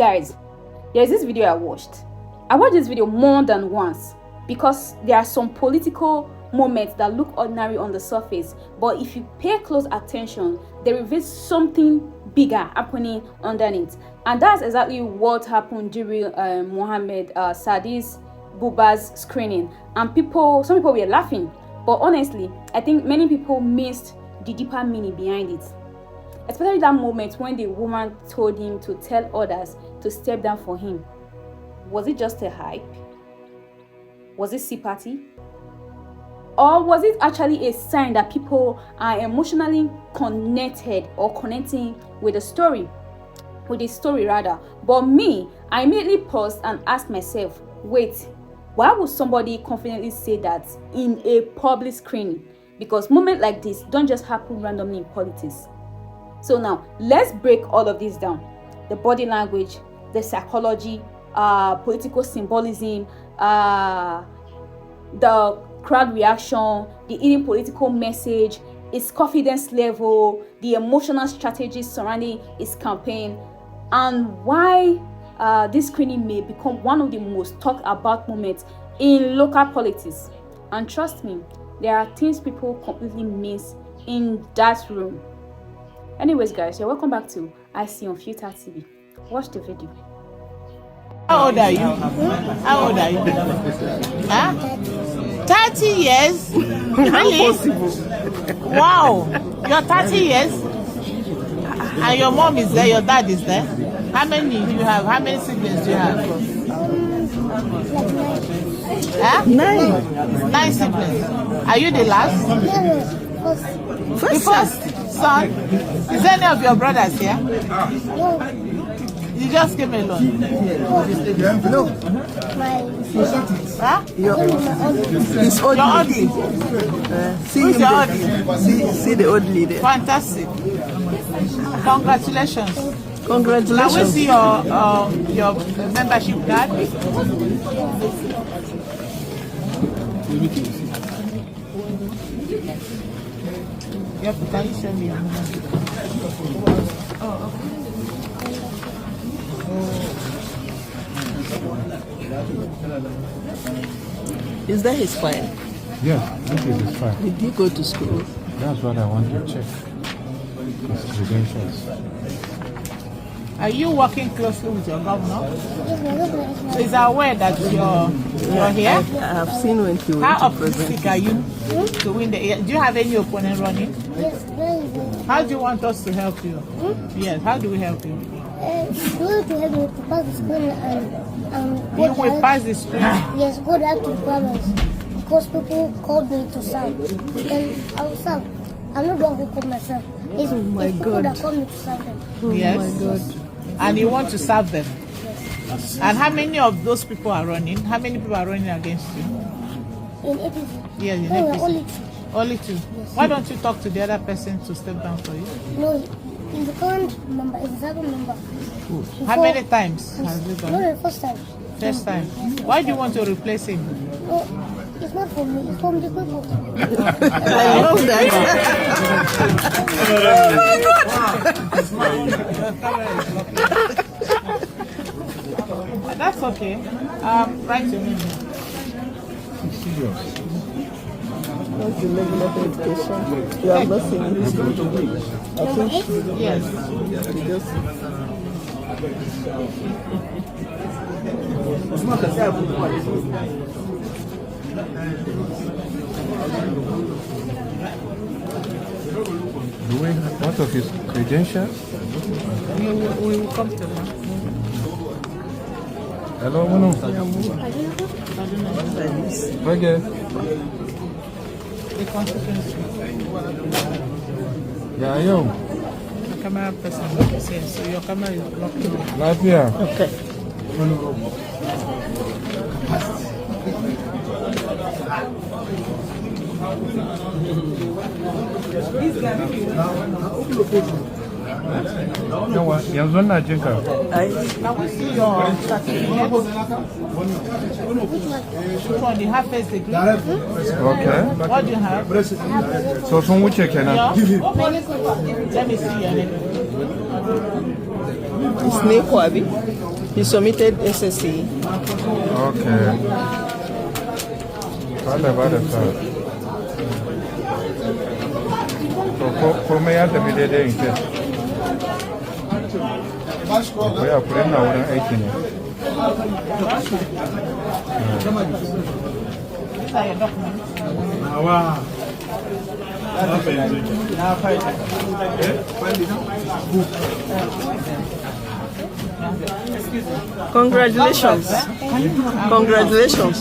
Guys, there's this video I watched. I watched this video more than once because there are some political moments that look ordinary on the surface, but if you pay close attention, they reveal something bigger happening underneath. And that's exactly what happened during Mohammed Sadis Buba's screening. And some people were laughing, but honestly, I think many people missed the deeper meaning behind it. Especially that moment when the woman told him to tell others to step down for him. Was it just a hype? Was it sympathy? Or was it actually a sign that people are emotionally connected or connecting with the story? But me, I immediately paused and asked myself, wait, why would somebody confidently say that in a public screening? Because moments like this don't just happen randomly in politics. So now, let's break all of this down. The body language, the psychology, political symbolism, the crowd reaction, the hidden political message, his confidence level, the emotional strategies surrounding his campaign, and why this screening may become one of the most talked about moments in local politics. And trust me, there are things people completely miss in that room. Anyways, guys, you're welcome back to I See on Filter TV. Watch the video. How old are you? How old are you? Huh? 30 years? Really? Wow. You're 30 years? And your mom is there, your dad is there? How many do you have? How many siblings do you have? Huh? 9 siblings. Are you the last? The first son? Is any of your brothers here? You just came alone? No. Huh? He's old. Your ugly? Who's your ugly? See the old lady. Fantastic. Congratulations. Congratulations. Can we see your membership card? Yep, can you show me your membership card? Oh, okay. Is that his file? Yeah, I think it's fine. Did he go to school? That's what I want to check. His credentials. Are you working closely with your governor? So is he aware that you're here? I have seen when he went How to optimistic present. are you to win the? Do you have any opponent running? Yes, very good. How do you want us to help you? Yes, how do we help you? You want to help me to pass the school and You will pass the screen. Yes, go down to balance because people called me to serve. And I will serve. I'm not the one who called myself. It's my people God. that called me to serve them. Yes. Oh my God. And you want to serve them. Yes. And how many of those people are running? How many people are running against you? In APC. Yes, in No, we're APC. only Only 2. Why don't you talk to the other person to step down for you? no. In the current member, it's the second member. How many times has it No, done? the first time. First time. Why do you want to replace him? No, it's not for me. It's from the people. I love that. That's okay. Write your name. What's the level of education? You have not seen it. I think Yes. you just What of his credentials? We will come to that. Hello, Manu. Okay. The constituency. Yeah, yo. The camera person says, so your camera is blocking. Live here. okay. Yawa, yanzu na jinka. Now we see your certificate. Which one? You have first degree? Okay. What do you have? So sun wuce kenan. Let me see your name. It's Neko, Abi. He submitted SSC. Okay. What about the fact? So, for me, I have to be there in case. We are putting out 18. Congratulations. Congratulations.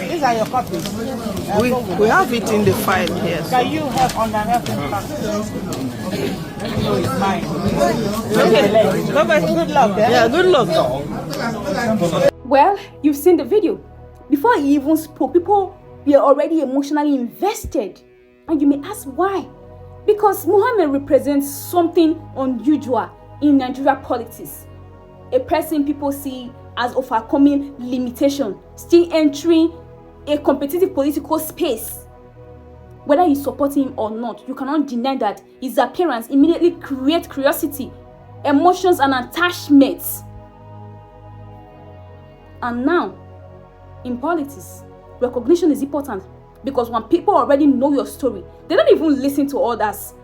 These are your copies. We have it in the file here. Can you help on the help? No, it's mine. Okay. Bye-bye. Good luck. Yeah, good luck. Well, you've seen the video. Before he even spoke, people were already emotionally invested. And you may ask why? Because Mohammed represents something unusual in Nigeria politics. A person people see as overcoming limitation, still entering a competitive political space. Whether you support him or not, you cannot deny that his appearance immediately creates curiosity, emotions, and attachments. And now, in politics, recognition is important because when people already know your story, they don't even listen to others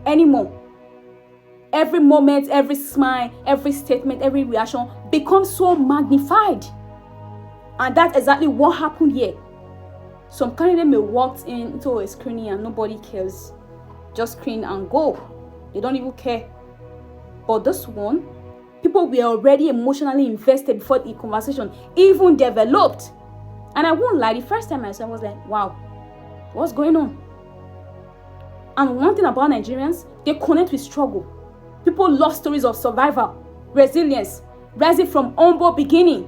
anymore. Every moment, every smile, every statement, every reaction becomes so magnified. And that's exactly what happened here. Some candidate may walk into a screening and nobody cares. Just screen and go. They don't even care. But this one, people were already emotionally invested before the conversation even developed. And I won't lie, the first time I saw it, I was like, wow, what's going on? And one thing about Nigerians, they connect with struggle. People love stories of survival, resilience, rising from humble beginning,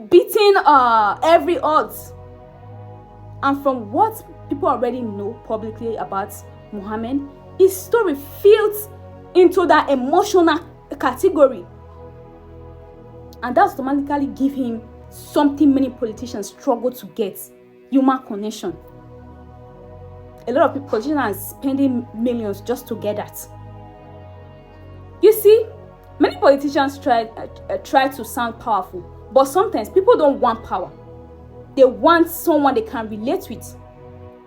beating every odds. And from what people already know publicly about Muhammad, his story fits into that emotional category. And that automatically give him something many politicians struggle to get: human connection. A lot of politicians are spending millions just to get that. You see, many politicians try to sound powerful, but sometimes people don't want power. They want someone they can relate with.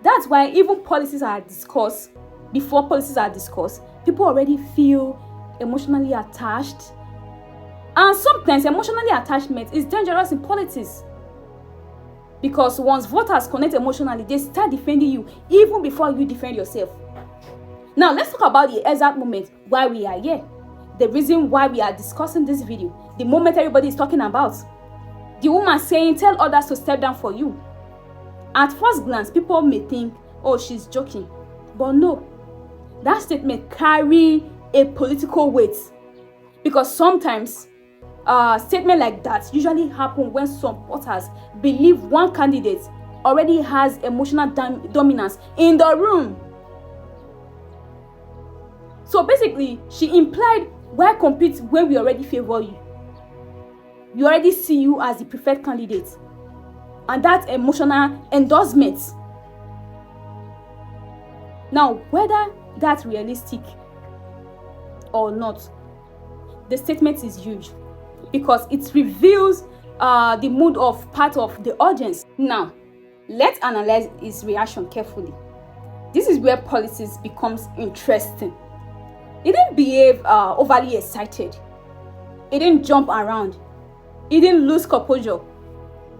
That's why even policies are discussed. Before policies are discussed, people already feel emotionally attached. And sometimes emotionally attachment is dangerous in politics. Because once voters connect emotionally, they start defending you even before you defend yourself. Now, let's talk about the exact moment why we are here. The reason why we are discussing this video. The moment everybody is talking about. The woman saying, tell others to step down for you. At first glance, people may think, oh, she's joking. But no. That statement carries a political weight. Because sometimes statements like that usually happen when some voters believe one candidate already has emotional dominance in the room. So basically, she implied, why compete when we already favor you? We already see you as the preferred candidate. And that's emotional endorsement. Now, whether that's realistic or not, the statement is huge because it reveals the mood of part of the audience. Now, let's analyze his reaction carefully. This is where politics becomes interesting. He didn't behave overly excited. He didn't jump around. He didn't lose composure.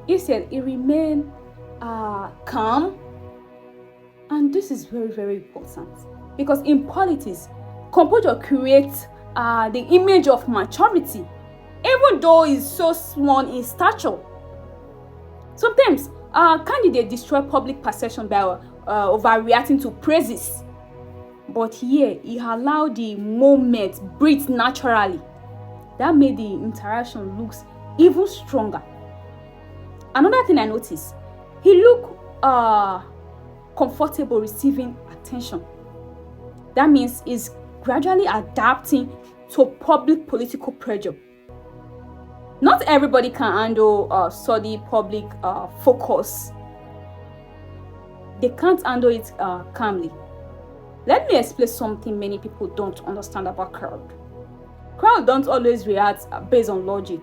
Instead, he remained calm. And this is very, very important. Because in politics, composure creates the image of maturity, even though it's so small in stature. Sometimes, candidates destroy public perception by overreacting to praises. But here, he allowed the moment breathe naturally. That made the interaction looks even stronger. Another thing I noticed, he looked comfortable receiving attention. That means he's gradually adapting to public political pressure. Not everybody can handle study public focus. they can't handle it calmly. Let me explain something many people don't understand about crowd. Crowd don't always react based on logic.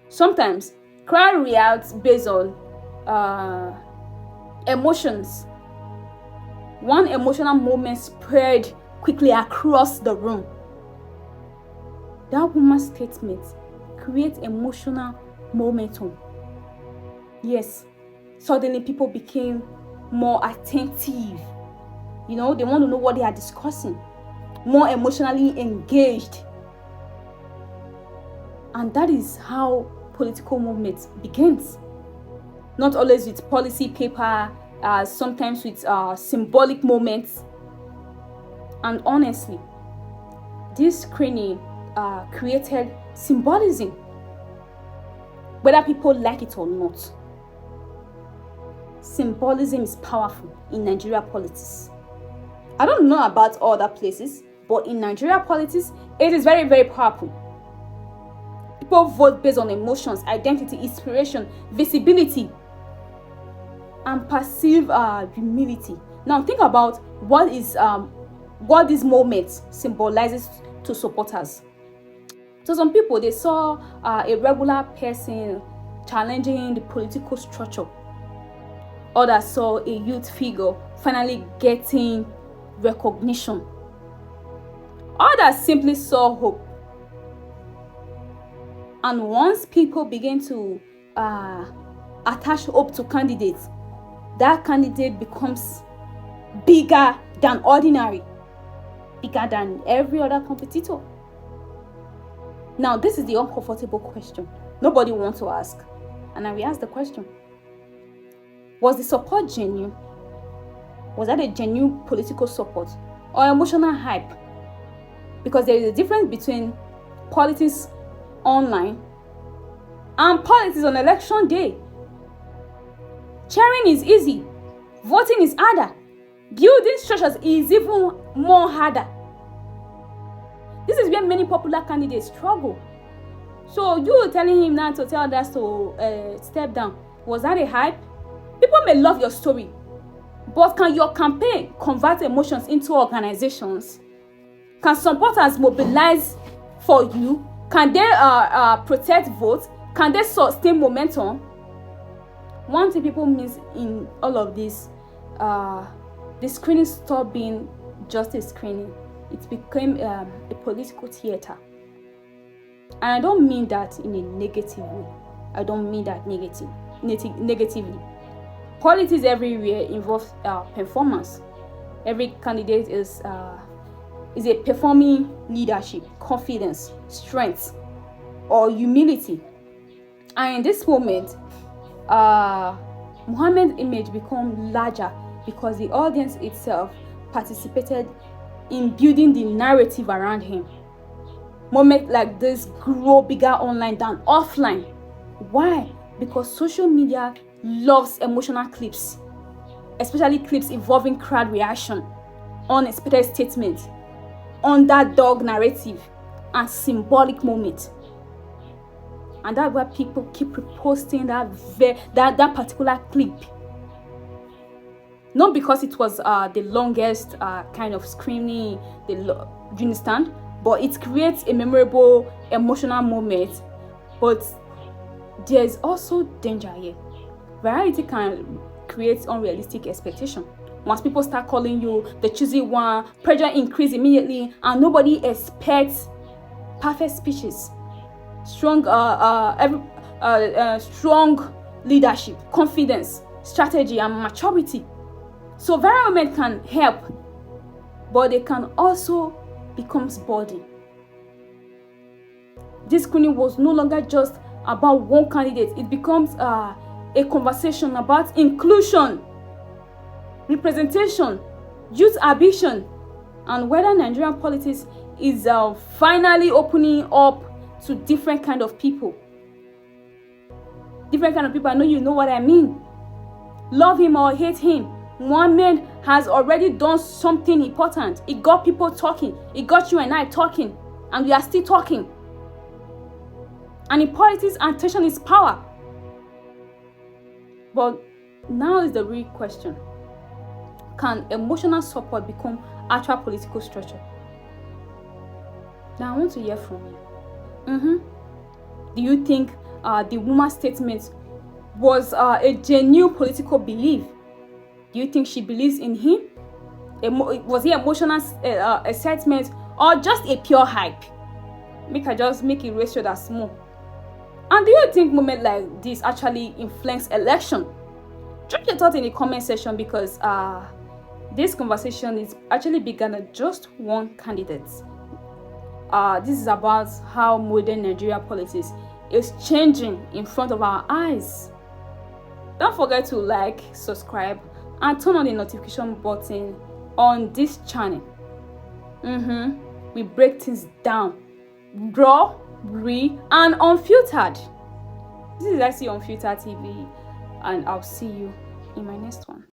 Sometimes crowd reacts based on emotions. One emotional moment spread quickly across the room. That woman's statement creates emotional momentum. Yes, suddenly people became more attentive. They want to know what they are discussing, more emotionally engaged. And that is how political movement begins. Not always with policy paper, sometimes with symbolic moments. And honestly, this screening created symbolism, whether people like it or not. Symbolism is powerful in Nigeria politics. I don't know about other places, but in Nigeria politics, it is very, very powerful. People vote based on emotions, identity, inspiration, visibility, and perceived humility. Now think about what this moment symbolizes to supporters. So some people, they saw a regular person challenging the political structure. Others saw a youth figure finally getting recognition. Others simply saw hope. And once people begin to attach hope to candidates, that candidate becomes bigger than ordinary, bigger than every other competitor. Now, this is the uncomfortable question nobody wants to ask. And I will ask the question. Was the support genuine? Was that a genuine political support or emotional hype? Because there is a difference between politics online and politics on election day. Cheering is easy. Voting is harder. Building structures is even more harder. This is where many popular candidates struggle. So you telling him now to tell others to step down, was that a hype? People may love your story, but can your campaign convert emotions into organizations? Can supporters mobilize for you? Can they protect votes? Can they sustain momentum? One thing people miss in all of this, the screening stopped being just a screening. It became a political theater. And I don't mean that in a negative way. I don't mean that negatively. Politics everywhere involves performance. Every candidate is a performing leadership, confidence, strength, or humility. And in this moment, Muhammad's image became larger because the audience itself participated in building the narrative around him. Moments like this grow bigger online than offline. Why? Because social media loves emotional clips, especially clips involving crowd reaction, unexpected statements, underdog narrative, and symbolic moment. And that's why people keep reposting that particular clip. Not because it was the longest kind of screening, do you understand? But it creates a memorable, emotional moment. But there's also danger here. Variety can create unrealistic expectation. Once people start calling you the choosy one, pressure increase immediately, and nobody expects perfect speeches, strong leadership, confidence, strategy, and maturity. So environment can help, but they can also become burden. This screening was no longer just about one candidate. It becomes a conversation about inclusion, representation, youth ambition, and whether Nigerian politics is finally opening up to different kind of people. Different kind of people. I know you know what I mean. Love him or hate him, Mohammed has already done something important. It got people talking. It got you and I talking. And we are still talking. And in politics, attention is power. But now is the real question. can emotional support become actual political structure? Now I want to hear from you. Do you think the woman's statement was a genuine political belief? Do you think she believes in him? Was it emotional excitement or just a pure hype? Make it ratio that small. And do you think moments like this actually influence election? Drop your thoughts in the comment section, because this conversation is actually bigger than just one candidate. This is about how modern Nigeria politics is changing in front of our eyes. Don't forget to like, subscribe, and turn on the notification button on this channel. We break things down, raw, real, and unfiltered. This is actually Unfiltered TV, and I'll see you in my next one.